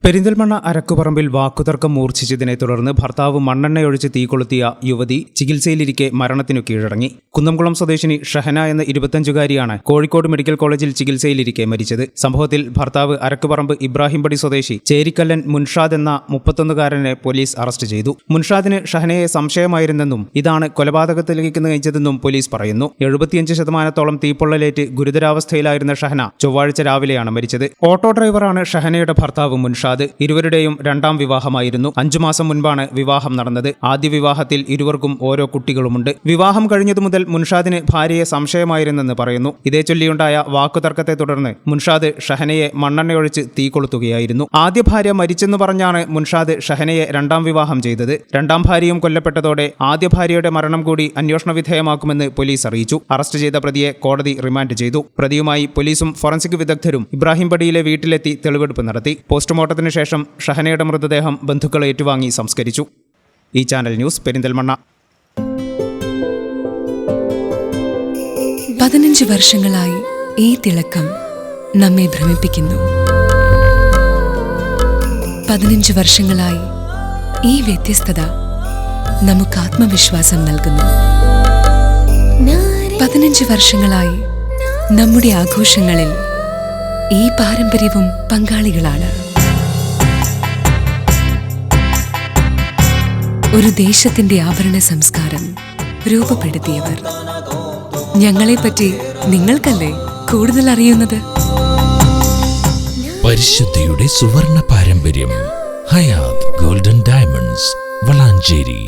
പെരിന്തൽമണ്ണ അരക്കുപറമ്പിൽ വാക്കുതർക്കം മൂർച്ഛിച്ചതിനെ തുടർന്ന് ഭർത്താവ് മണ്ണെണ്ണയൊഴിച്ച് തീ കൊളുത്തിയ യുവതി ചികിത്സയിലിരിക്കെ മരണത്തിനു കീഴടങ്ങി. കുന്നംകുളം സ്വദേശിനി ഷഹന എന്ന 25-കാരിയാണ് കോഴിക്കോട് മെഡിക്കൽ കോളേജിൽ ചികിത്സയിലിരിക്കെ മരിച്ചത്. സംഭവത്തിൽ ഭർത്താവ് അരക്കുപറമ്പ് ഇബ്രാഹിംപടി സ്വദേശി ചേരിക്കല്ലൻ മുൻഷാദ് എന്ന 31-കാരനെ പോലീസ് അറസ്റ്റ് ചെയ്തു. മുൻഷാദിന് ഷഹനയെ സംശയമായിരുന്നെന്നും ഇതാണ് കൊലപാതകത്തിലേക്ക് നയിച്ചതെന്നും പോലീസ് പറയുന്നു. 75% തീപ്പൊള്ളലേറ്റ് ഗുരുതരാവസ്ഥയിലായിരുന്ന ഷഹന ചൊവ്വാഴ്ച രാവിലെയാണ് മരിച്ചത്. ഓട്ടോ ഡ്രൈവറാണ് ഷഹനയുടെ ഭർത്താവ് മുൻഷാദ്. ഇരുവരുടെയും രണ്ടാം വിവാഹമായിരുന്നു. 5 മാസം മുൻപാണ് വിവാഹം നടന്നത്. ആദ്യ വിവാഹത്തിൽ ഇരുവർക്കും ഓരോ കുട്ടികളുമുണ്ട്. വിവാഹം കഴിഞ്ഞതു മുതൽ മുൻഷാദിന് ഭാര്യയെ സംശയമായിരുന്നെന്ന് പറയുന്നു. ഇതേ ചൊല്ലിയുണ്ടായ വാക്കുതർക്കത്തെ തുടർന്ന് മുൻഷാദ് ഷഹനയെ മണ്ണെണ്ണയൊഴിച്ച് തീ കൊളുത്തുകയായിരുന്നു. ആദ്യ ഭാര്യ മരിച്ചെന്ന് പറഞ്ഞാണ് മുൻഷാദ് ഷഹനയെ രണ്ടാം വിവാഹം ചെയ്തത്. രണ്ടാം ഭാര്യയും കൊല്ലപ്പെട്ടതോടെ ആദ്യ ഭാര്യയുടെ മരണം കൂടി അന്വേഷണ വിധേയമാക്കുമെന്ന് പോലീസ് അറിയിച്ചു. അറസ്റ്റ് ചെയ്ത പ്രതിയെ കോടതി റിമാൻഡ് ചെയ്തു. പ്രതിയുമായി പോലീസും ഫോറൻസിക് വിദഗ്ധരും ഇബ്രാഹിംപടിയിലെ വീട്ടിലെത്തി തെളിവെടുപ്പ് നടത്തി. പോസ്റ്റ്മോർട്ടത്തിന് ശേഷം ഷഹനയുടെ മൃതദേഹം ബന്ധുക്കൾ ഏറ്റുവാങ്ങി സംസ്കരിച്ചു. ഈ ചാനൽ ന്യൂസ് പെരിന്തൽമണ്ണ. 15 വർഷങ്ങളായി ഈ തിളക്കം നമ്മെ ഭ്രമിപ്പിക്കുന്നു. 15 വർഷങ്ങളായി ഈ വ്യത്യസ്തത നമുക്ക് ആത്മവിശ്വാസം നൽകുന്നു. 15 വർഷങ്ങളായി നമ്മുടെ ആഘോഷങ്ങളിൽ ഈ പാരമ്പര്യവും പങ്കാളികളാണ്. ഒരു ദേശത്തിന്റെ ആഭരണ സംസ്കാരം രൂപപ്പെടുത്തിയവർ. ഞങ്ങളെപ്പറ്റി നിങ്ങൾക്കല്ലേ കൂടുതൽ അറിയുന്നത്? പരിശുദ്ധിയുടെ സുവർണ പാരമ്പര്യം. Hayath golden diamonds, Valanchery.